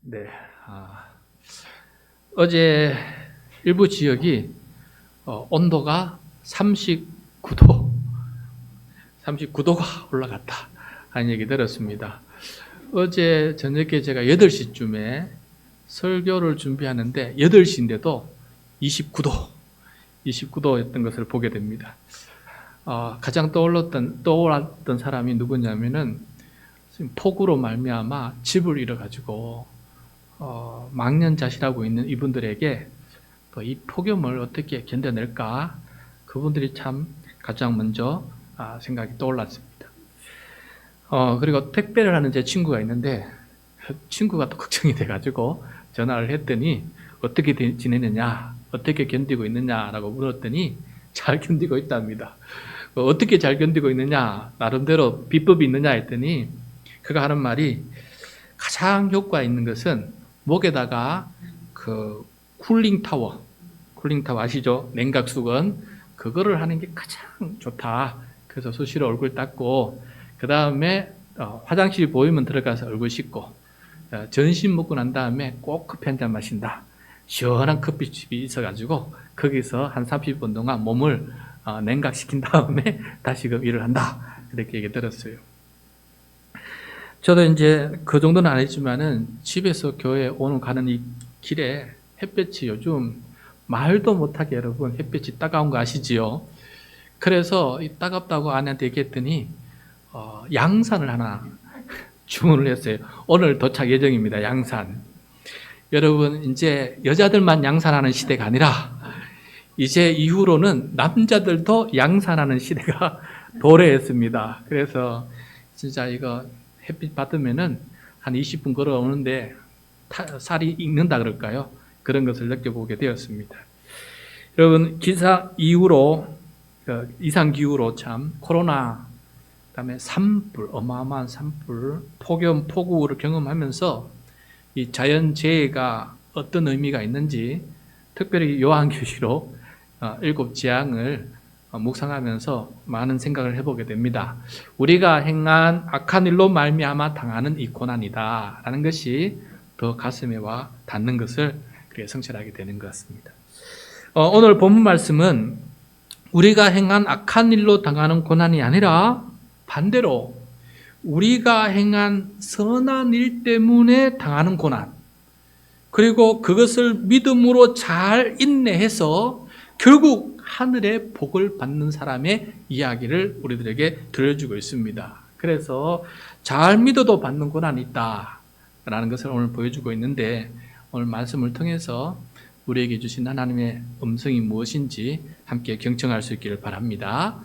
네. 어제 일부 지역이 온도가 39도가 올라갔다 하는 얘기 들었습니다. 어제 저녁에 제가 8시쯤에 설교를 준비하는데 8시인데도 29도였던 것을 보게 됩니다. 가장 떠올랐던 사람이 누구냐면은 폭우로 말미암아 집을 잃어가지고 망년자실하고 있는 이분들에게 또 이 폭염을 어떻게 견뎌낼까, 그분들이 참 가장 먼저 생각이 떠올랐습니다. 그리고 택배를 하는 제 친구가 있는데 친구가 또 걱정이 돼가지고 전화를 했더니 어떻게 지내느냐, 어떻게 견디고 있느냐라고 물었더니 잘 견디고 있답니다. 어떻게 잘 견디고 있느냐, 나름대로 비법이 있느냐 했더니 그가 하는 말이, 가장 효과 있는 것은 목에다가 그 쿨링 타워 아시죠? 냉각 수건, 그거를 하는 게 가장 좋다. 그래서 수시로 얼굴 닦고, 그 다음에 화장실 보이면 들어가서 얼굴 씻고, 점심 먹고 난 다음에 꼭 커피 한 잔 마신다. 시원한 커피집이 있어가지고 거기서 한 30분 동안 몸을 냉각시킨 다음에 다시금 일을 한다. 그렇게 얘기 들었어요. 저도 이제 그 정도는 아니지만은 집에서 교회 가는 이 길에 햇볕이 요즘 말도 못하게, 여러분, 햇볕이 따가운 거 아시지요? 그래서 이 따갑다고 아내한테 얘기했더니 양산을 하나 주문을 했어요. 오늘 도착 예정입니다. 양산. 여러분, 이제 여자들만 양산하는 시대가 아니라 이제 이후로는 남자들도 양산하는 시대가 도래했습니다. 그래서 진짜 이거 햇빛 받으면은 한 20분 걸어오는데 살이 익는다 그럴까요? 그런 것을 느껴보게 되었습니다. 여러분, 이상기후로 참 코로나, 그다음에 산불, 어마어마한 산불, 폭염, 폭우를 경험하면서 이 자연재해가 어떤 의미가 있는지 특별히 요한계시록 7재앙을 묵상하면서 많은 생각을 해보게 됩니다. 우리가 행한 악한 일로 말미암아 당하는 이 고난이다 라는 것이 더 가슴에 와 닿는 것을 성찰하게 되는 것 같습니다. 오늘 본문 말씀은 우리가 행한 악한 일로 당하는 고난이 아니라 반대로 우리가 행한 선한 일 때문에 당하는 고난, 그리고 그것을 믿음으로 잘 인내해서 결국 하늘의 복을 받는 사람의 이야기를 우리들에게 들려주고 있습니다. 그래서 잘 믿어도 받는 고난이 있다라는 것을 오늘 보여주고 있는데, 오늘 말씀을 통해서 우리에게 주신 하나님의 음성이 무엇인지 함께 경청할 수 있기를 바랍니다.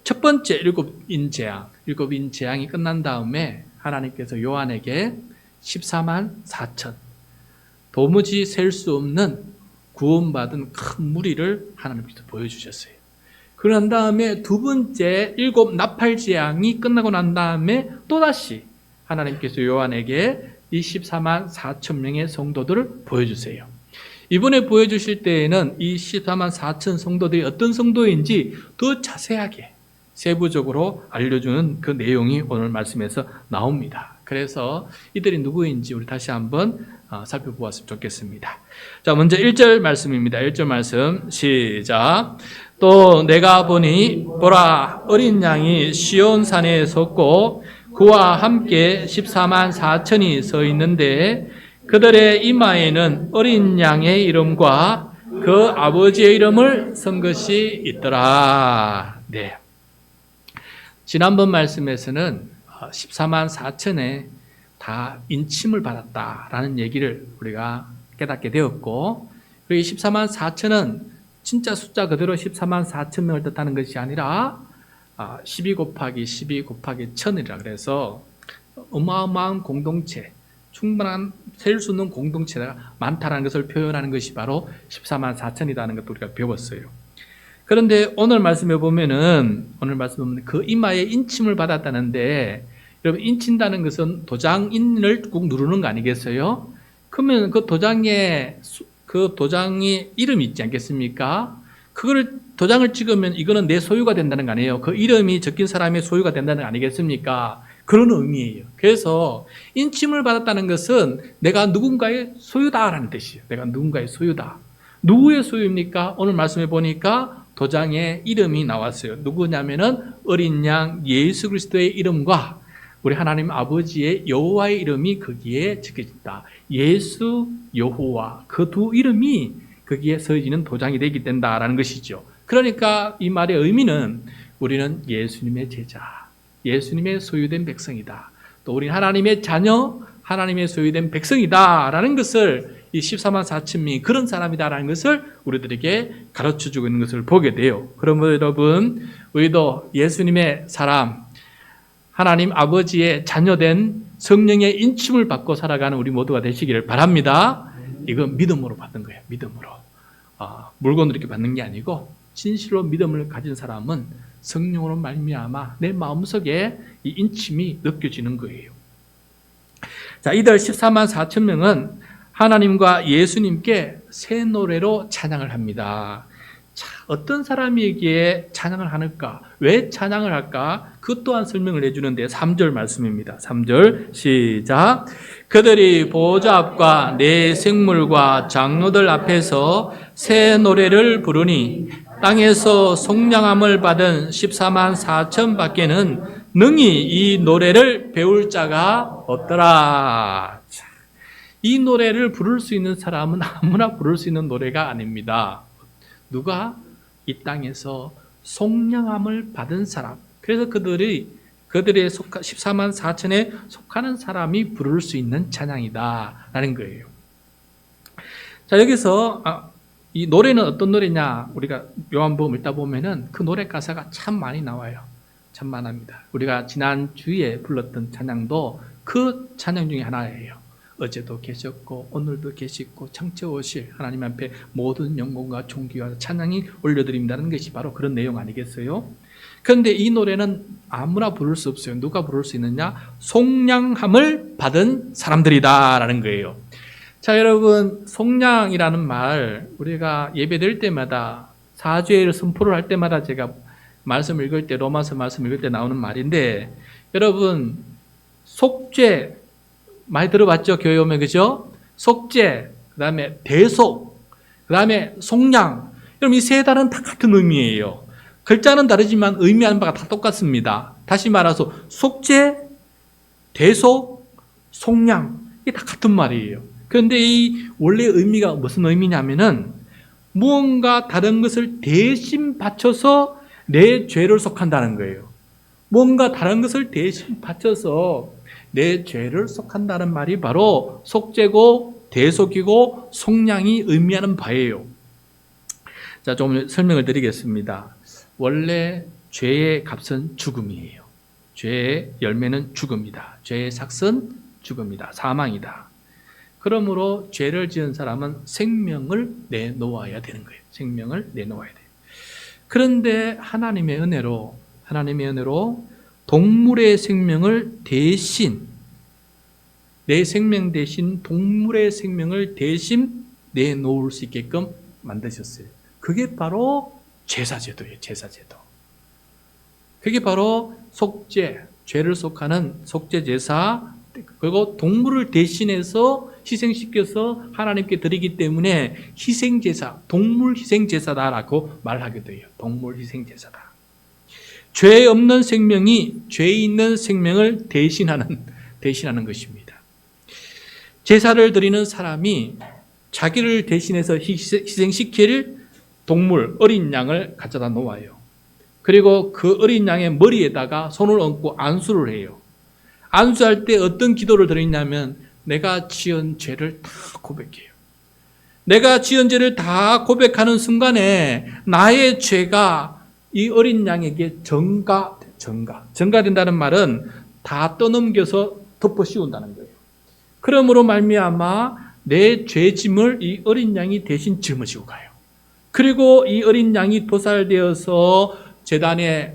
첫 번째 일곱인 재앙이 끝난 다음에 하나님께서 요한에게 14만 4천, 도무지 셀 수 없는 구원받은 큰 무리를 하나님께서 보여주셨어요. 그런 다음에 두 번째 나팔 재앙이 끝나고 난 다음에 또다시 하나님께서 요한에게 이 14만 4천 명의 성도들을 보여주세요. 이번에 보여주실 때에는 이 14만 4천 성도들이 어떤 성도인지 더 자세하게 세부적으로 알려주는 그 내용이 오늘 말씀에서 나옵니다. 그래서 이들이 누구인지 우리 다시 한번 살펴보았으면 좋겠습니다. 자, 먼저 1절 말씀입니다. 1절 말씀 시작. 또 내가 보니 보라, 어린 양이 시온산에 섰고 그와 함께 14만 4천이 서 있는데 그들의 이마에는 어린 양의 이름과 그 아버지의 이름을 쓴 것이 있더라. 네. 지난번 말씀에서는 14만 4천에 다 인침을 받았다라는 얘기를 우리가 깨닫게 되었고, 그리고 14만 4천은 진짜 숫자 그대로 14만 4천 명을 뜻하는 것이 아니라 12 곱하기 12 곱하기 1000이라 그래서 어마어마한 공동체, 충분한 셀 수 있는 공동체가 많다는 것을 표현하는 것이 바로 14만 4천이라는 것도 우리가 배웠어요. 그런데 오늘 말씀에 보면은 그 이마에 인침을 받았다는데, 여러분, 인친다는 것은 도장인을 꾹 누르는 거 아니겠어요? 그러면 그 도장이 이름이 있지 않겠습니까? 그거를 도장을 찍으면 이거는 내 소유가 된다는 거 아니에요? 그 이름이 적힌 사람의 소유가 된다는 거 아니겠습니까? 그런 의미예요. 그래서 인침을 받았다는 것은 내가 누군가의 소유다라는 뜻이에요. 내가 누군가의 소유다. 누구의 소유입니까? 오늘 말씀해 보니까 도장에 이름이 나왔어요. 누구냐면은 어린 양 예수 그리스도의 이름과 우리 하나님 아버지의 여호와의 이름이 거기에 적혀진다. 예수, 여호와 그 두 이름이 거기에 서지는 도장이 되게 된다라는 것이죠. 그러니까 이 말의 의미는 우리는 예수님의 제자, 예수님의 소유된 백성이다. 또 우리 하나님의 자녀, 하나님의 소유된 백성이다라는 것을 이 14만 4천 명이 그런 사람이다라는 것을 우리들에게 가르쳐주고 있는 것을 보게 돼요. 그러므로 여러분, 우리도 예수님의 사람, 하나님 아버지의 자녀된 성령의 인침을 받고 살아가는 우리 모두가 되시기를 바랍니다. 이건 믿음으로 받는 거예요. 믿음으로. 물건으로 이렇게 받는 게 아니고 진실로 믿음을 가진 사람은 성령으로 말미암아 내 마음속에 이 인침이 느껴지는 거예요. 자, 이들 14만 4천 명은 하나님과 예수님께 새 노래로 찬양을 합니다. 자, 어떤 사람에게 찬양을 하는가? 왜 찬양을 할까? 그 또한 설명을 해주는데 3절 말씀입니다. 3절 시작. 그들이 보좌 앞과 내 생물과 장로들 앞에서 새 노래를 부르니 땅에서 속량함을 받은 14만 4천 밖에는 능히 이 노래를 배울 자가 없더라. 이 노래를 부를 수 있는 사람은 아무나 부를 수 있는 노래가 아닙니다. 누가? 이 땅에서 속량함을 받은 사람. 그래서 그들의 14만 4천에 속하는 사람이 부를 수 있는 찬양이다 라는 거예요. 자, 여기서 이 노래는 어떤 노래냐? 우리가 요한복음 읽다 보면은 그 노래 가사가 참 많이 나와요. 참 많합니다. 우리가 지난주에 불렀던 찬양도 그 찬양 중에 하나예요. 어제도 계셨고 오늘도 계시고 창조오실 하나님 앞에 모든 영광과 존귀와 찬양이 올려드립니다는 것이 바로 그런 내용 아니겠어요? 그런데 이 노래는 아무나 부를 수 없어요. 누가 부를 수 있느냐? 속량함을 받은 사람들이다라는 거예요. 자, 여러분, 속량이라는 말 우리가 예배드릴 때마다 사죄를 선포를 할 때마다 제가 말씀 읽을 때 로마서 말씀 읽을 때 나오는 말인데, 여러분, 속죄 많이 들어봤죠? 교회 오면, 그죠? 속죄, 그 다음에 대속, 그 다음에 속량. 여러분, 이 세 단어는 다 같은 의미예요. 글자는 다르지만 의미하는 바가 다 똑같습니다. 다시 말해서 속죄, 대속, 속량. 이게 다 같은 말이에요. 그런데 이 원래 의미가 무슨 의미냐면은 무언가 다른 것을 대신 바쳐서 내 죄를 속한다는 거예요. 뭔가 다른 것을 대신 바쳐서 내 죄를 속한다는 말이 바로 속죄고 대속이고 속량이 의미하는 바예요. 자, 좀 설명을 드리겠습니다. 원래 죄의 값은 죽음이에요. 죄의 열매는 죽음이다. 죄의 삭은 죽음이다. 사망이다. 그러므로 죄를 지은 사람은 생명을 내놓아야 되는 거예요. 생명을 내놓아야 돼요. 그런데 하나님의 은혜로 동물의 생명을 대신, 내 생명 대신 동물의 생명을 대신 내놓을 수 있게끔 만드셨어요. 그게 바로 제사제도예요. 제사제도. 그게 바로 속죄, 죄를 속하는 속죄제사, 그리고 동물을 대신해서 희생시켜서 하나님께 드리기 때문에 희생제사, 동물 희생제사다라고 말하게 돼요. 동물 희생제사다. 죄 없는 생명이 죄 있는 생명을 대신하는 것입니다. 제사를 드리는 사람이 자기를 대신해서 희생시킬 동물, 어린 양을 가져다 놓아요. 그리고 그 어린 양의 머리에다가 손을 얹고 안수를 해요. 안수할 때 어떤 기도를 드리냐면 내가 지은 죄를 다 고백해요. 내가 지은 죄를 다 고백하는 순간에 나의 죄가 이 어린 양에게 전가된다는 말은 다 떠넘겨서 덮어 씌운다는 거예요. 그러므로 말미암아 내 죄짐을 이 어린 양이 대신 짊어지고 가요. 그리고 이 어린 양이 도살되어서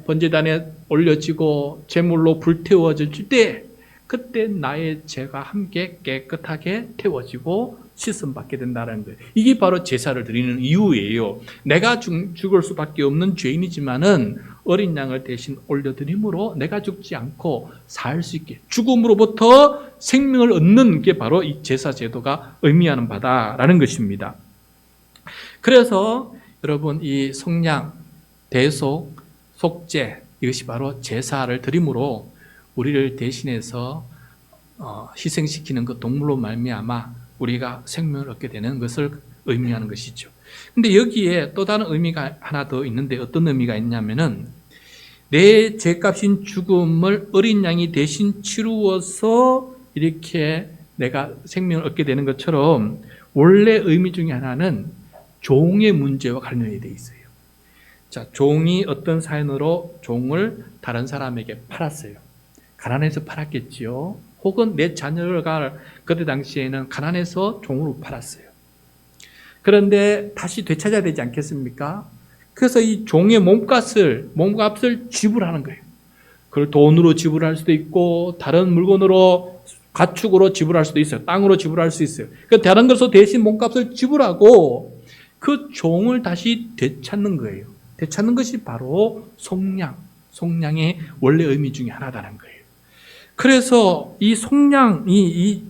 번제단에 올려지고 제물로 불태워질 때 그때 나의 죄가 함께 깨끗하게 태워지고 씻음 받게 된다는 거예요. 이게 바로 제사를 드리는 이유예요. 내가 죽을 수밖에 없는 죄인이지만은 어린 양을 대신 올려드림으로 내가 죽지 않고 살 수 있게, 죽음으로부터 생명을 얻는 게 바로 이 제사 제도가 의미하는 바다라는 것입니다. 그래서 여러분, 이 속량, 대속, 속죄, 이것이 바로 제사를 드림으로 우리를 대신해서 희생시키는 그 동물로 말미암아 우리가 생명을 얻게 되는 것을 의미하는 것이죠. 근데 여기에 또 다른 의미가 하나 더 있는데, 어떤 의미가 있냐면은, 내 죄값인 죽음을 어린 양이 대신 치루어서 이렇게 내가 생명을 얻게 되는 것처럼, 원래 의미 중에 하나는 종의 문제와 관련이 되어 있어요. 자, 종이 어떤 사연으로 종을 다른 사람에게 팔았어요. 가난해서 팔았겠지요. 혹은 내 자녀가 그때 당시에는 가난해서 종으로 팔았어요. 그런데 다시 되찾아야 되지 않겠습니까? 그래서 이 종의 몸값을 지불하는 거예요. 그걸 돈으로 지불할 수도 있고, 다른 물건으로, 가축으로 지불할 수도 있어요. 땅으로 지불할 수 있어요. 그러니까 다른 것으로 대신 몸값을 지불하고 그 종을 다시 되찾는 거예요. 되찾는 것이 바로 속량의 원래 의미 중에 하나다는 거예요. 그래서 이 속량이 이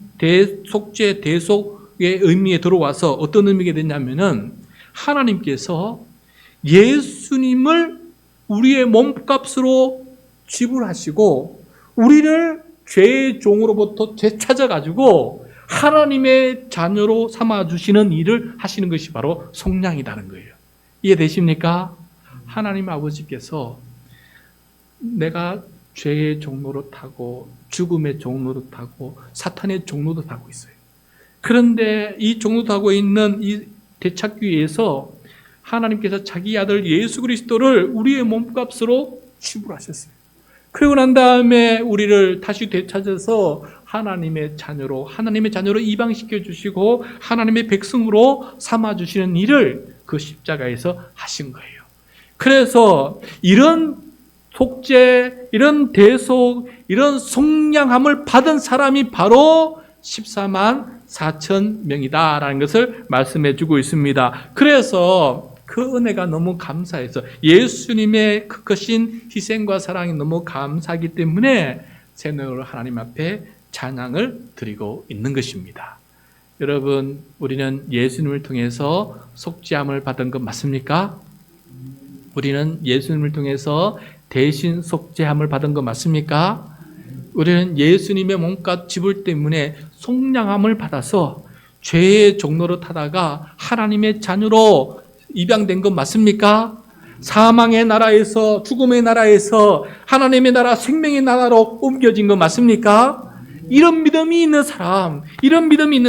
속죄, 대속의 의미에 들어와서 어떤 의미가 되냐면은, 하나님께서 예수님을 우리의 몸값으로 지불하시고 우리를 죄의 종으로부터 되찾아가지고 하나님의 자녀로 삼아주시는 일을 하시는 것이 바로 속량이라는 거예요. 이해되십니까? 하나님 아버지께서 내가 죄의 종로로 타고 죽음의 종로로 타고 사탄의 종로도 타고 있어요. 그런데 이 종로 타고 있는 이 되찾기 위해서 하나님께서 자기 아들 예수 그리스도를 우리의 몸값으로 지불하셨어요. 그리고 난 다음에 우리를 다시 되찾아서 하나님의 자녀로 입양시켜 주시고 하나님의 백성으로 삼아 주시는 일을 그 십자가에서 하신 거예요. 그래서 이런 속죄, 이런 대속, 이런 속량함을 받은 사람이 바로 14만 4천 명이다라는 것을 말씀해 주고 있습니다. 그래서 그 은혜가 너무 감사해서, 예수님의 그 크신 희생과 사랑이 너무 감사하기 때문에 새노를 하나님 앞에 찬양을 드리고 있는 것입니다. 여러분, 우리는 예수님을 통해서 속죄함을 받은 것 맞습니까? 우리는 예수님을 통해서 대신 속죄함을 받은 것 맞습니까? 우리는 예수님의 몸값 지불 때문에 속량함을 받아서 죄의 종로로 타다가 하나님의 자녀로 입양된 것 맞습니까? 사망의 나라에서, 죽음의 나라에서 하나님의 나라, 생명의 나라로 옮겨진 것 맞습니까? 이런 믿음이 있는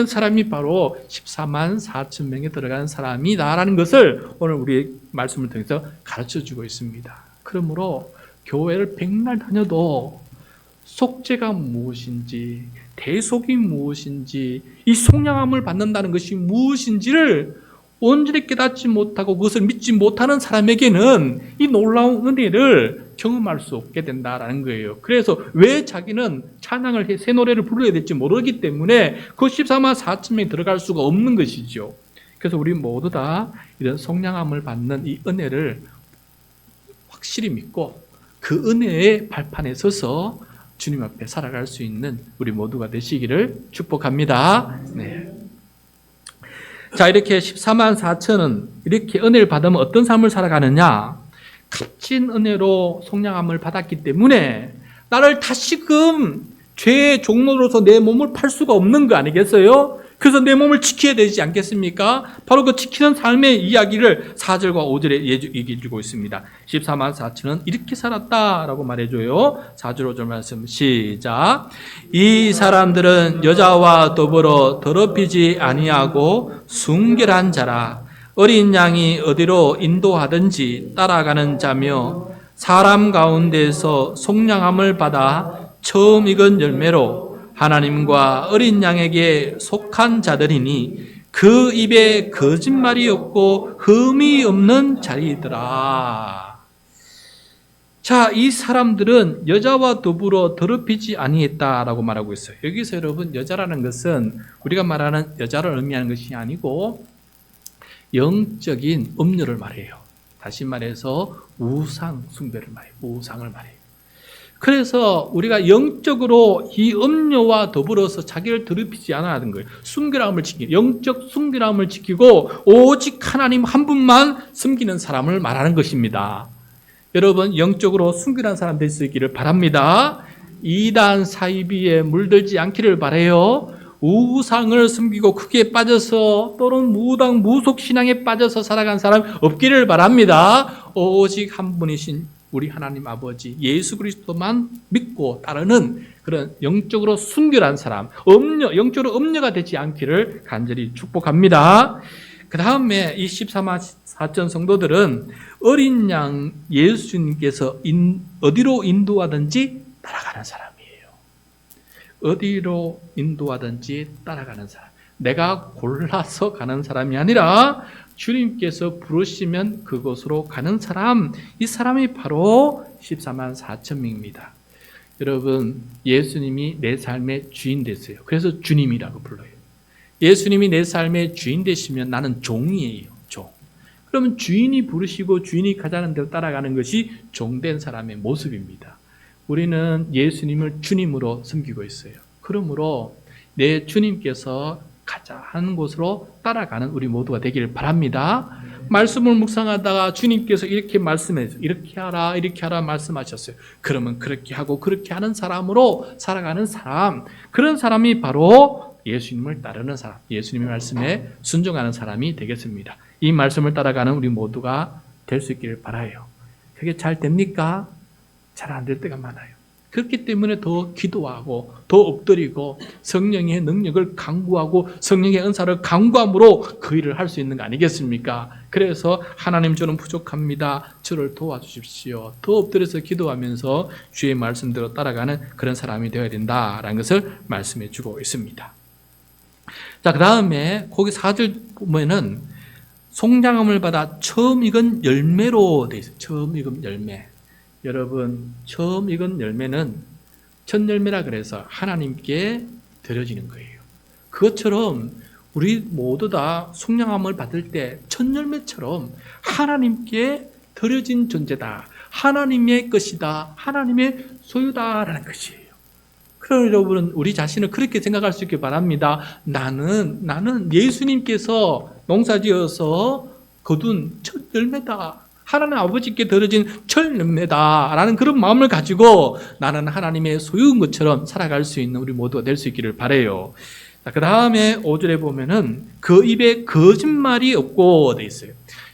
사람이 바로 14만 4천 명에 들어간 사람이다라는 것을 오늘 우리의 말씀을 통해서 가르쳐주고 있습니다. 그러므로 교회를 백날 다녀도 속죄가 무엇인지, 대속이 무엇인지, 이 속량함을 받는다는 것이 무엇인지를 온전히 깨닫지 못하고 그것을 믿지 못하는 사람에게는 이 놀라운 은혜를 경험할 수 없게 된다라는 거예요. 그래서 왜 자기는 찬양을 해, 새 노래를 불러야 될지 모르기 때문에 그 14만 4천 명이 들어갈 수가 없는 것이죠. 그래서 우리 모두 다 이런 속량함을 받는 이 은혜를 확실히 믿고 그 은혜의 발판에 서서 주님 앞에 살아갈 수 있는 우리 모두가 되시기를 축복합니다. 네. 자, 이렇게 14만 4천은 이렇게 은혜를 받으면 어떤 삶을 살아가느냐? 값진 은혜로 속량함을 받았기 때문에 나를 다시금 죄의 종로로서 내 몸을 팔 수가 없는 거 아니겠어요? 그래서 내 몸을 지켜야 되지 않겠습니까? 바로 그 지키는 삶의 이야기를 4절과 5절에 얘기해 주고 있습니다. 14만 4천은 이렇게 살았다라고 말해줘요. 4절 5절 말씀 시작. 이 사람들은 여자와 더불어 더럽히지 아니하고 순결한 자라. 어린 양이 어디로 인도하든지 따라가는 자며 사람 가운데서 속량함을 받아 처음 익은 열매로 하나님과 어린 양에게 속한 자들이니 그 입에 거짓말이 없고 흠이 없는 자리더라. 자, 이 사람들은 여자와 더불어 더럽히지 아니했다라고 말하고 있어요. 여기서 여러분, 여자라는 것은 우리가 말하는 여자를 의미하는 것이 아니고 영적인 음녀를 말해요. 다시 말해서 우상 숭배를 말해요. 우상을 말해요. 그래서 우리가 영적으로 이 음녀와 더불어서 자기를 더럽히지 않아야 하는 거예요. 순결함을 지키고, 영적 순결함을 지키고 오직 하나님 한 분만 섬기는 사람을 말하는 것입니다. 여러분, 영적으로 순결한 사람 될 수 있기를 바랍니다. 이단 사이비에 물들지 않기를 바라요. 우상을 섬기고 크게 빠져서 또는 무당 무속 신앙에 빠져서 살아간 사람 없기를 바랍니다. 오직 한 분이신 우리 하나님 아버지 예수 그리스도만 믿고 따르는 그런 영적으로 순결한 사람, 영적으로 음녀가 되지 않기를 간절히 축복합니다. 그 다음에 이 14만 4천 성도들은 어린 양 예수님께서 어디로 인도하든지 따라가는 사람이에요. 어디로 인도하든지 따라가는 사람. 내가 골라서 가는 사람이 아니라 주님께서 부르시면 그곳으로 가는 사람. 이 사람이 바로 14만 4천 명입니다. 여러분, 예수님이 내 삶의 주인 되세요. 그래서 주님이라고 불러요. 예수님이 내 삶의 주인 되시면 나는 종이에요. 종. 그러면 주인이 부르시고 주인이 가자는 대로 따라가는 것이 종된 사람의 모습입니다. 우리는 예수님을 주님으로 섬기고 있어요. 그러므로 내 주님께서 가자 하는 곳으로 따라가는 우리 모두가 되기를 바랍니다. 말씀을 묵상하다가 주님께서 이렇게 말씀해서 이렇게 하라 말씀하셨어요. 그러면 그렇게 하고 그렇게 하는 사람으로 살아가는 사람, 그런 사람이 바로 예수님을 따르는 사람, 예수님의 말씀에 순종하는 사람이 되겠습니다. 이 말씀을 따라가는 우리 모두가 될 수 있기를 바라요. 그게 잘 됩니까? 잘 안 될 때가 많아요. 그렇기 때문에 더 기도하고 더 엎드리고 성령의 능력을 강구하고 성령의 은사를 강구함으로 그 일을 할 수 있는 거 아니겠습니까? 그래서 하나님 저는 부족합니다. 저를 도와주십시오. 더 엎드려서 기도하면서 주의 말씀대로 따라가는 그런 사람이 되어야 된다라는 것을 말씀해 주고 있습니다. 자, 그 다음에 거기 4절 보면은 송장함을 받아 처음 익은 열매로 되어 있어요. 처음 익은 열매. 여러분, 처음 익은 열매는 첫 열매라 그래서 하나님께 드려지는 거예요. 그것처럼 우리 모두 다 속량함을 받을 때 첫 열매처럼 하나님께 드려진 존재다. 하나님의 것이다. 하나님의 소유다라는 것이에요. 그럼 여러분은 우리 자신을 그렇게 생각할 수 있길 바랍니다. 나는 예수님께서 농사지어서 거둔 첫 열매다. 하나님 아버지께 드려진 첫 열매다라는 그런 마음을 가지고 나는 하나님의 소유인 것처럼 살아갈 수 있는 우리 모두가 될 수 있기를 바라요. 그 다음에 5절에 보면은 그 입에 거짓말이 없고 돼 있어요.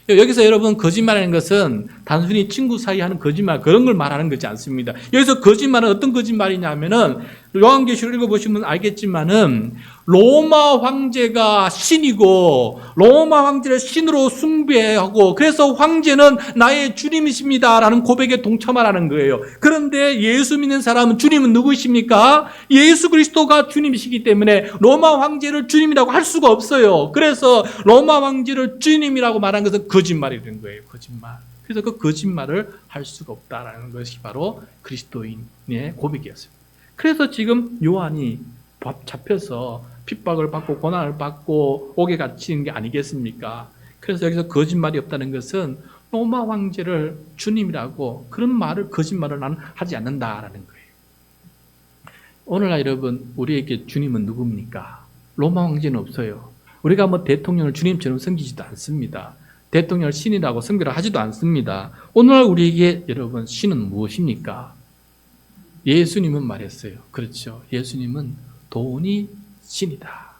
여기서 여러분 거짓말하는 것은 단순히 친구 사이 하는 거짓말 그런 걸 말하는 것이 않습니다. 여기서 거짓말은 어떤 거짓말이냐면은 요한계시록 읽어보시면 알겠지만은 로마 황제가 신이고 로마 황제를 신으로 숭배하고 그래서 황제는 나의 주님이십니다라는 고백에 동참하라는 거예요. 그런데 예수 믿는 사람은 주님은 누구십니까? 예수 그리스도가 주님이시기 때문에 로마 황제를 주님이라고 할 수가 없어요. 그래서 로마 황제를 주님이라고 말한 것은 거짓말이 된 거예요. 거짓말. 그래서 그 거짓말을 할 수가 없다라는 것이 바로 그리스도인의 고백이었습니다. 그래서 지금 요한이 잡혀서 핍박을 받고 고난을 받고 옥에 갇히는 게 아니겠습니까? 그래서 여기서 거짓말이 없다는 것은 로마 황제를 주님이라고 그런 말을 거짓말을 나는 하지 않는다라는 거예요. 오늘날 여러분 우리에게 주님은 누굽니까? 로마 황제는 없어요. 우리가 뭐 대통령을 주님처럼 섬기지도 않습니다. 대통령을 신이라고 섬기라 하지도 않습니다. 오늘날 우리에게 여러분 신은 무엇입니까? 예수님은 말했어요. 그렇죠. 예수님은 돈이 신이다.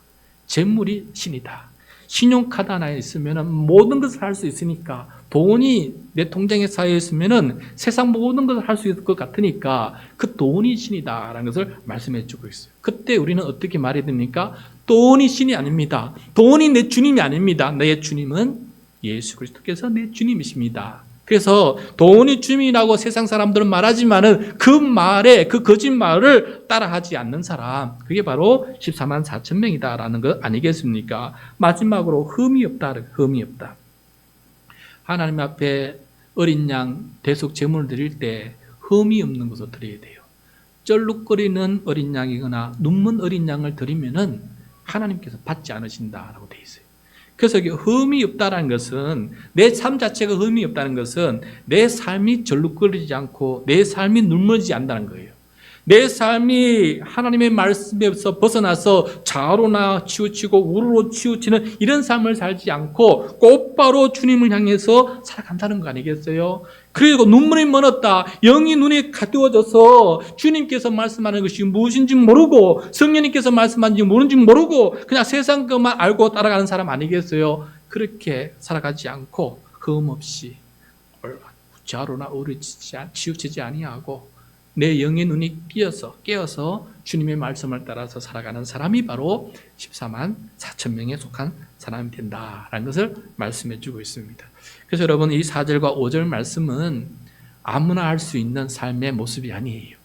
재물이 신이다. 신용카드 하나 있으면 모든 것을 할 수 있으니까 돈이 내 통장에 쌓여 있으면 세상 모든 것을 할 수 있을 것 같으니까 그 돈이 신이다라는 것을 말씀해 주고 있어요. 그때 우리는 어떻게 말해야 됩니까? 돈이 신이 아닙니다. 돈이 내 주님이 아닙니다. 내 주님은 예수 그리스도께서 내 주님이십니다. 그래서 돈이 주님이라고 세상 사람들은 말하지만은 그 말에 그 거짓말을 따라하지 않는 사람, 그게 바로 14만 4천 명이다라는 것 아니겠습니까? 마지막으로 흠이 없다. 흠이 없다. 하나님 앞에 어린 양 대속 제물을 드릴 때 흠이 없는 것을 드려야 돼요. 쩔룩거리는 어린 양이거나 눈먼 어린 양을 드리면은 하나님께서 받지 않으신다라고 되어 있어요. 그래서 흠이 없다는 것은, 내 삶 자체가 흠이 없다는 것은 내 삶이 절룩거리지 않고 내 삶이 눈물지지 않는다는 거예요. 내 삶이 하나님의 말씀에서 벗어나서 좌로나 치우치고 우로로 치우치는 이런 삶을 살지 않고 곧바로 주님을 향해서 살아간다는 거 아니겠어요? 그리고 눈물이 멀었다, 영이 눈에 가두어져서 주님께서 말씀하는 것이 무엇인지 모르고 성령님께서 말씀하는지 모르는지 모르고 그냥 세상 것만 알고 따라가는 사람 아니겠어요? 그렇게 살아가지 않고 흠 없이 좌로나 우로 치우치지 아니하고 내 영의 눈이 깨어서 주님의 말씀을 따라서 살아가는 사람이 바로 14만 4천 명에 속한 사람이 된다라는 것을 말씀해 주고 있습니다. 그래서 여러분, 이 4절과 5절 말씀은 아무나 할 수 있는 삶의 모습이 아니에요.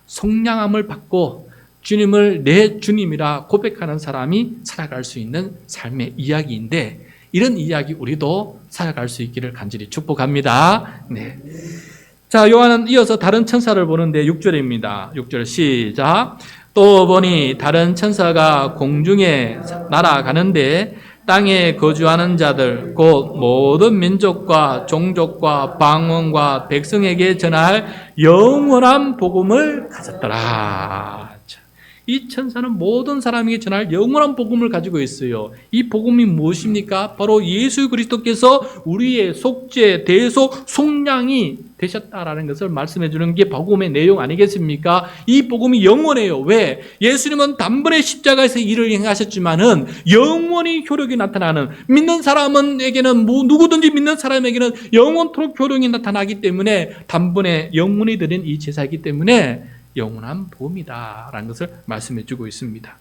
속량함을 받고 주님을 내 주님이라 고백하는 사람이 살아갈 수 있는 삶의 이야기인데, 이런 이야기 우리도 살아갈 수 있기를 간절히 축복합니다. 네. 자, 요한은 이어서 다른 천사를 보는데 6절입니다. 6절 시작. 또 보니 다른 천사가 공중에 날아가는데 땅에 거주하는 자들 곧 모든 민족과 종족과 방언과 백성에게 전할 영원한 복음을 가졌더라. 이 천사는 모든 사람에게 전할 영원한 복음을 가지고 있어요. 이 복음이 무엇입니까? 바로 예수 그리스도께서 우리의 속죄, 대속, 속량이 되셨다라는 것을 말씀해 주는 게 복음의 내용 아니겠습니까? 이 복음이 영원해요. 왜? 예수님은 단번에 십자가에서 일을 행하셨지만은 영원히 효력이 나타나는, 믿는 사람에게는 누구든지 믿는 사람에게는 영원토록 효력이 나타나기 때문에 단번에 영원히 드린 이 제사이기 때문에 영원한 복음이다라는 것을 말씀해 주고 있습니다.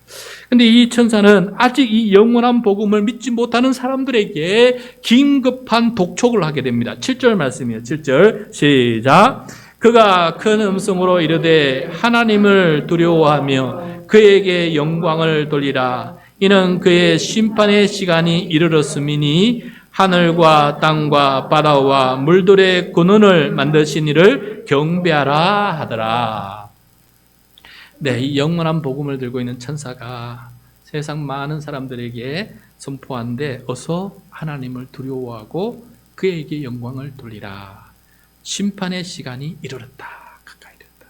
그런데 이 천사는 아직 이 영원한 복음을 믿지 못하는 사람들에게 긴급한 독촉을 하게 됩니다. 7절 말씀이에요. 7절 시작. 그가 큰 음성으로 이르되 하나님을 두려워하며 그에게 영광을 돌리라. 이는 그의 심판의 시간이 이르렀음이니 하늘과 땅과 바다와 물들의 근원을 만드신 이를 경배하라 하더라. 네, 이 영원한 복음을 들고 있는 천사가 세상 많은 사람들에게 선포하는데 어서 하나님을 두려워하고 그에게 영광을 돌리라. 심판의 시간이 이르렀다. 가까이 이르렀다.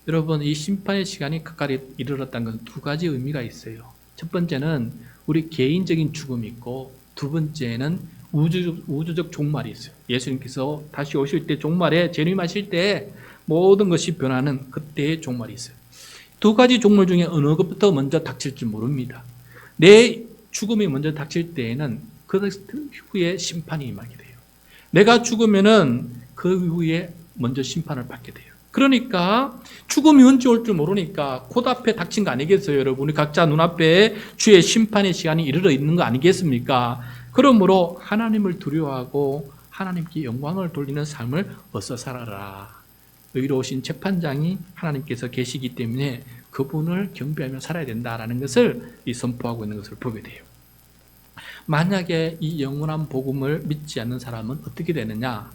여러분, 이 심판의 시간이 가까이 이르렀다는 것은 두 가지 의미가 있어요. 첫 번째는 우리 개인적인 죽음이 있고, 두 번째는 우주적 종말이 있어요. 예수님께서 다시 오실 때, 종말에 재림하실 때 모든 것이 변하는 그때의 종말이 있어요. 두 가지 종말 중에 어느 것부터 먼저 닥칠지 모릅니다. 내 죽음이 먼저 닥칠 때에는 그 후에 심판이 임하게 돼요. 내가 죽으면은 그 후에 먼저 심판을 받게 돼요. 그러니까 죽음이 언제 올 줄 모르니까 코앞에 닥친 거 아니겠어요, 여러분? 우리 각자 눈앞에 주의 심판의 시간이 이르러 있는 거 아니겠습니까? 그러므로 하나님을 두려워하고 하나님께 영광을 돌리는 삶을 어서 살아라. 의로우신 재판장이 하나님께서 계시기 때문에 그분을 경배하며 살아야 된다라는 것을 선포하고 있는 것을 보게 돼요. 만약에 이 영원한 복음을 믿지 않는 사람은 어떻게 되느냐?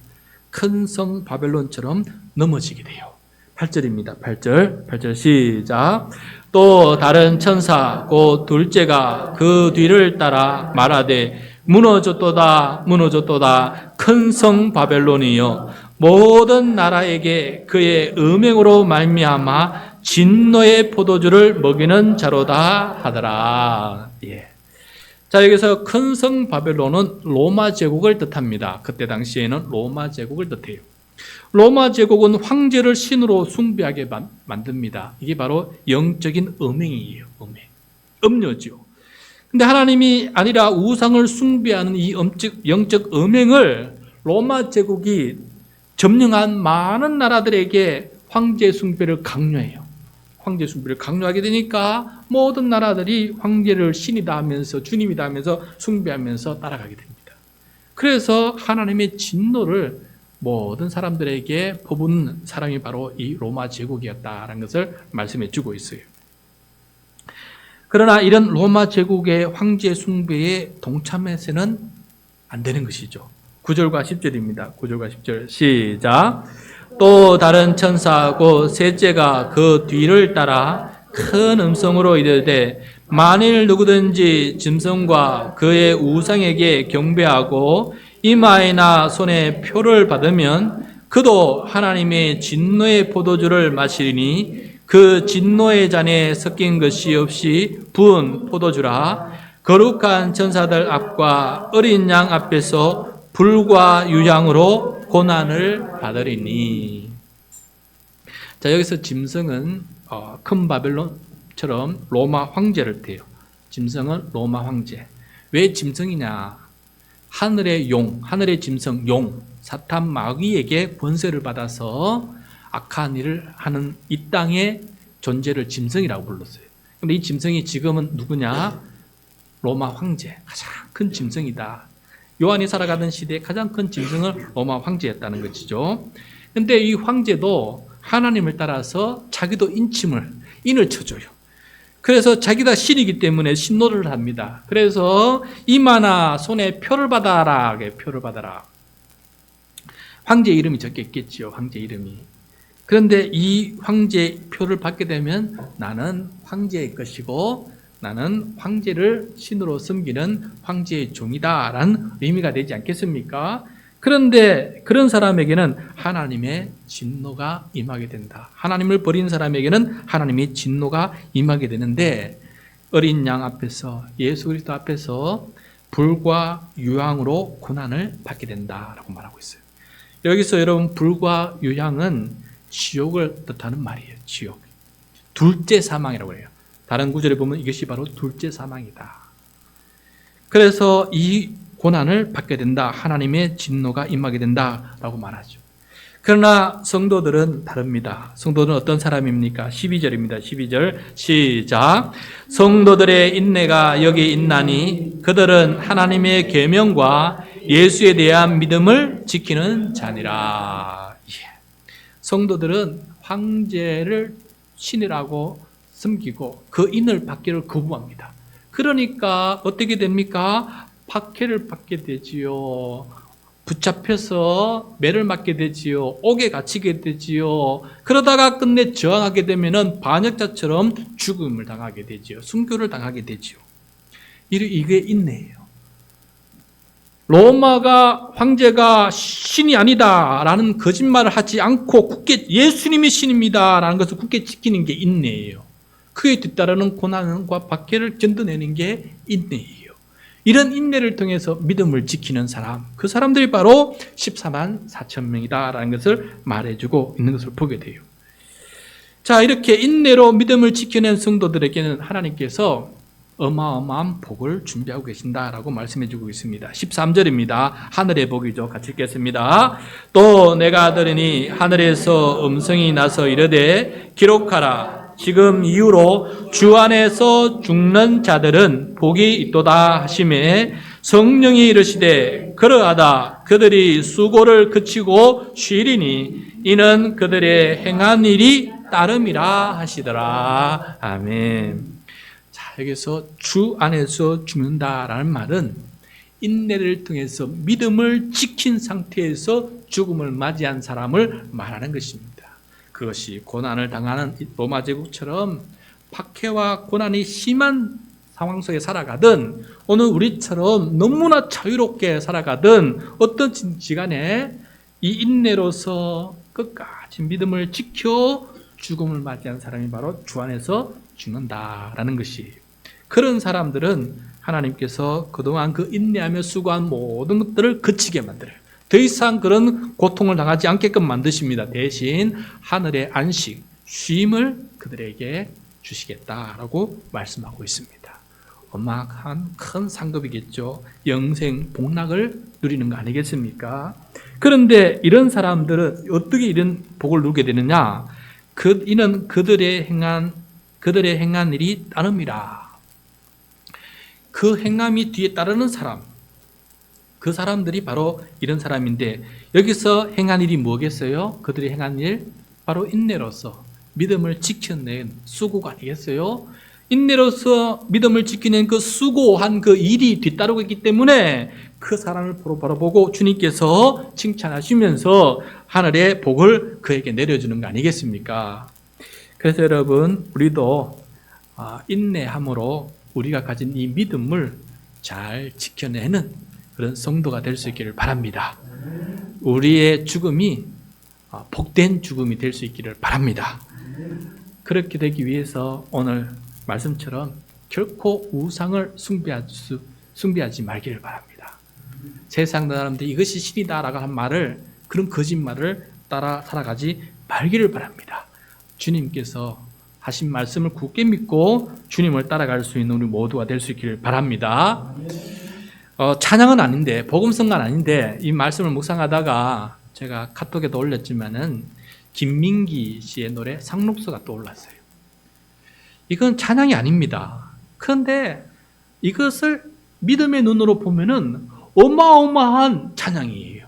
큰 성 바벨론처럼 넘어지게 돼요. 8절입니다. 8절 시작. 또 다른 천사 곧 둘째가 그 뒤를 따라 말하되 무너졌도다 큰 성 바벨론이여 모든 나라에게 그의 음행으로 말미암아 진노의 포도주를 먹이는 자로다 하더라. 예. 자, 여기서 큰 성 바벨론은 로마 제국을 뜻합니다. 그때 당시에는 로마 제국을 뜻해요. 로마 제국은 황제를 신으로 숭배하게 만듭니다. 이게 바로 영적인 음행이에요. 음료죠. 근데 하나님이 아니라 우상을 숭배하는 이 영적 음행을 로마 제국이 점령한 많은 나라들에게 황제 숭배를 강요해요. 황제 숭배를 강요하게 되니까 모든 나라들이 황제를 신이다 하면서 주님이다 하면서 숭배하면서 따라가게 됩니다. 그래서 하나님의 진노를 모든 사람들에게 퍼붓는 사람이 바로 이 로마 제국이었다라는 것을 말씀해 주고 있어요. 그러나 이런 로마 제국의 황제 숭배에 동참해서는 안 되는 것이죠. 9절과 10절입니다. 9절과 10절 시작. 또 다른 천사하고 셋째가 그 뒤를 따라 큰 음성으로 이르되 만일 누구든지 짐승과 그의 우상에게 경배하고 이마에나 손에 표를 받으면 그도 하나님의 진노의 포도주를 마시리니 그 진노의 잔에 섞인 것이 없이 부은 포도주라. 거룩한 천사들 앞과 어린 양 앞에서 불과 유향으로 고난을 받으리니. 자, 여기서 짐승은 큰 바벨론처럼 로마 황제를 떼요. 짐승은 로마 황제. 왜 짐승이냐? 하늘의 용, 하늘의 짐승 용, 사탄 마귀에게 권세를 받아서 악한 일을 하는 이 땅의 존재를 짐승이라고 불렀어요. 근데 이 짐승이 지금은 누구냐? 로마 황제, 가장 큰 짐승이다. 요한이 살아가던 시대에 가장 큰 짐승은 로마 황제였다는 것이죠. 근데 이 황제도 하나님을 따라서 자기도 인을 쳐줘요. 그래서 자기가 신이기 때문에 신노를 합니다. 그래서 이마나 손에 표를 받아라. 표를 받아라. 황제 이름이 적혀 있겠죠. 황제 이름이. 그런데 이 황제 표를 받게 되면 나는 황제의 것이고 나는 황제를 신으로 섬기는 황제의 종이다라는 의미가 되지 않겠습니까? 그런데 그런 사람에게는 하나님의 진노가 임하게 된다. 하나님을 버린 사람에게는 하나님의 진노가 임하게 되는데 어린 양 앞에서 예수 그리스도 앞에서 불과 유향으로 고난을 받게 된다라고 말하고 있어요. 여기서 여러분 불과 유향은 지옥을 뜻하는 말이에요. 지옥. 둘째 사망이라고 해요. 다른 구절에 보면 이것이 바로 둘째 사망이다. 그래서 이 고난을 받게 된다. 하나님의 진노가 임하게 된다라고 말하죠. 그러나 성도들은 다릅니다. 성도들은 어떤 사람입니까? 12절입니다. 12절 시작. 성도들의 인내가 여기 있나니 그들은 하나님의 계명과 예수에 대한 믿음을 지키는 자니라. 성도들은 황제를 신이라고 섬기고 그 인을 받기를 거부합니다. 그러니까 어떻게 됩니까? 박해를 받게 되지요. 붙잡혀서 매를 맞게 되지요. 옥에 갇히게 되지요. 그러다가 끝내 저항하게 되면은 반역자처럼 죽음을 당하게 되지요. 순교를 당하게 되지요. 이게 인내예요. 로마가 황제가 신이 아니다라는 거짓말을 하지 않고 굳게 예수님이 신입니다라는 것을 굳게 지키는 게 인내예요. 그에 뒤따르는 고난과 박해를 견뎌내는 게 인내예요. 이런 인내를 통해서 믿음을 지키는 사람, 그 사람들이 바로 14만 4천 명이다라는 것을 말해주고 있는 것을 보게 돼요. 자, 이렇게 인내로 믿음을 지켜낸 성도들에게는 하나님께서 어마어마한 복을 준비하고 계신다라고 말씀해주고 있습니다. 13절입니다. 하늘의 복이죠. 같이 읽겠습니다. 또 내가 들으니 하늘에서 음성이 나서 이르되 기록하라. 지금 이후로 주 안에서 죽는 자들은 복이 있도다 하시매 성령이 이르시되 그러하다 그들이 수고를 그치고 쉬리니 이는 그들의 행한 일이 따름이라 하시더라. 아멘. 자, 여기서 주 안에서 죽는다라는 말은 인내를 통해서 믿음을 지킨 상태에서 죽음을 맞이한 사람을 말하는 것입니다. 그것이 고난을 당하는 로마 제국처럼 박해와 고난이 심한 상황 속에 살아가든 오늘 우리처럼 너무나 자유롭게 살아가든 어떤지 간에 이 인내로서 끝까지 믿음을 지켜 죽음을 맞이한 사람이 바로 주 안에서 죽는다라는 것이, 그런 사람들은 하나님께서 그동안 그 인내하며 수고한 모든 것들을 그치게 만들어요. 더 이상 그런 고통을 당하지 않게끔 만드십니다. 대신 하늘의 안식, 쉼을 그들에게 주시겠다라고 말씀하고 있습니다. 어마어마한 큰 상급이겠죠. 영생 복락을 누리는 거 아니겠습니까? 그런데 이런 사람들은 어떻게 이런 복을 누리게 되느냐? 이는 그들의 행한 일이 따름이라. 그 행함이 뒤에 따르는 사람, 그 사람들이 바로 이런 사람인데, 여기서 행한 일이 뭐겠어요? 그들이 행한 일, 바로 인내로서 믿음을 지켜낸 수고가 아니겠어요? 인내로서 믿음을 지키는 그 수고한 그 일이 뒤따르고 있기 때문에 그 사람을 바라보고 주님께서 칭찬하시면서 하늘의 복을 그에게 내려주는 거 아니겠습니까? 그래서 여러분, 우리도 인내함으로 우리가 가진 이 믿음을 잘 지켜내는 그런 성도가 될 수 있기를 바랍니다. 우리의 죽음이 복된 죽음이 될 수 있기를 바랍니다. 그렇게 되기 위해서 오늘 말씀처럼 결코 우상을 숭배하지 말기를 바랍니다. 세상 사람들이 이것이 신이다라고 한 말을, 그런 거짓말을 따라 살아가지 말기를 바랍니다. 주님께서 하신 말씀을 굳게 믿고 주님을 따라갈 수 있는 우리 모두가 될 수 있기를 바랍니다. 찬양은 아닌데, 복음성가는 아닌데, 이 말씀을 묵상하다가 제가 카톡에도 올렸지만은 김민기 씨의 노래 상록서가 떠올랐어요. 이건 찬양이 아닙니다. 그런데 이것을 믿음의 눈으로 보면은 어마어마한 찬양이에요.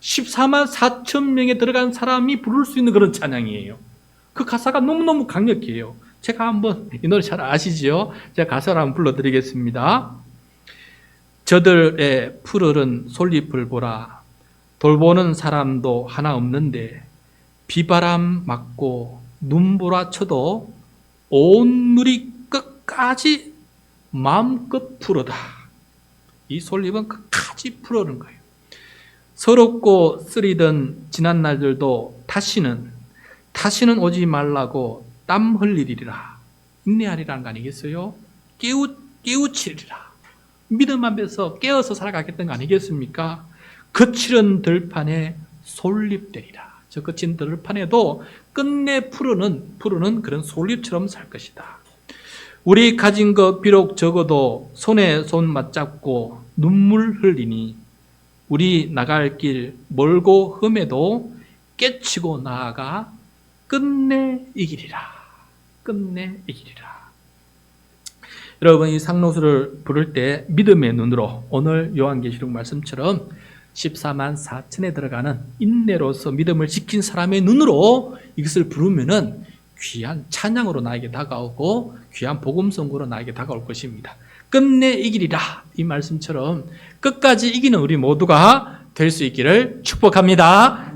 14만 4천 명에 들어간 사람이 부를 수 있는 그런 찬양이에요. 그 가사가 너무너무 강력해요. 제가 한번 이 노래 잘 아시죠? 제가 가사를 한번 불러드리겠습니다. 저들의 푸르른 솔잎을 보라. 돌보는 사람도 하나 없는데 비바람 맞고 눈보라 쳐도 온 누리 끝까지 마음껏 푸르다. 이 솔잎은 끝까지 푸르는 거예요. 서럽고 쓰리던 지난 날들도 다시는 오지 말라고 땀 흘리리라. 인내하리라는 거 아니겠어요? 깨우치리라. 믿음 앞에서 깨어서 살아가겠다는 거 아니겠습니까? 거칠은 들판에 솔잎되리라. 저 거친 들판에도 끝내 푸르는 그런 솔잎처럼 살 것이다. 우리 가진 것 비록 적어도 손에 손 맞잡고 눈물 흘리니 우리 나갈 길 멀고 험해도 깨치고 나아가 끝내 이기리라. 끝내 이기리라. 여러분, 이 상록수를 부를 때 믿음의 눈으로 오늘 요한계시록 말씀처럼 14만 4천에 들어가는 인내로서 믿음을 지킨 사람의 눈으로 이것을 부르면은 귀한 찬양으로 나에게 다가오고 귀한 복음성으로 나에게 다가올 것입니다. 끝내 이기리라. 이 말씀처럼 끝까지 이기는 우리 모두가 될 수 있기를 축복합니다.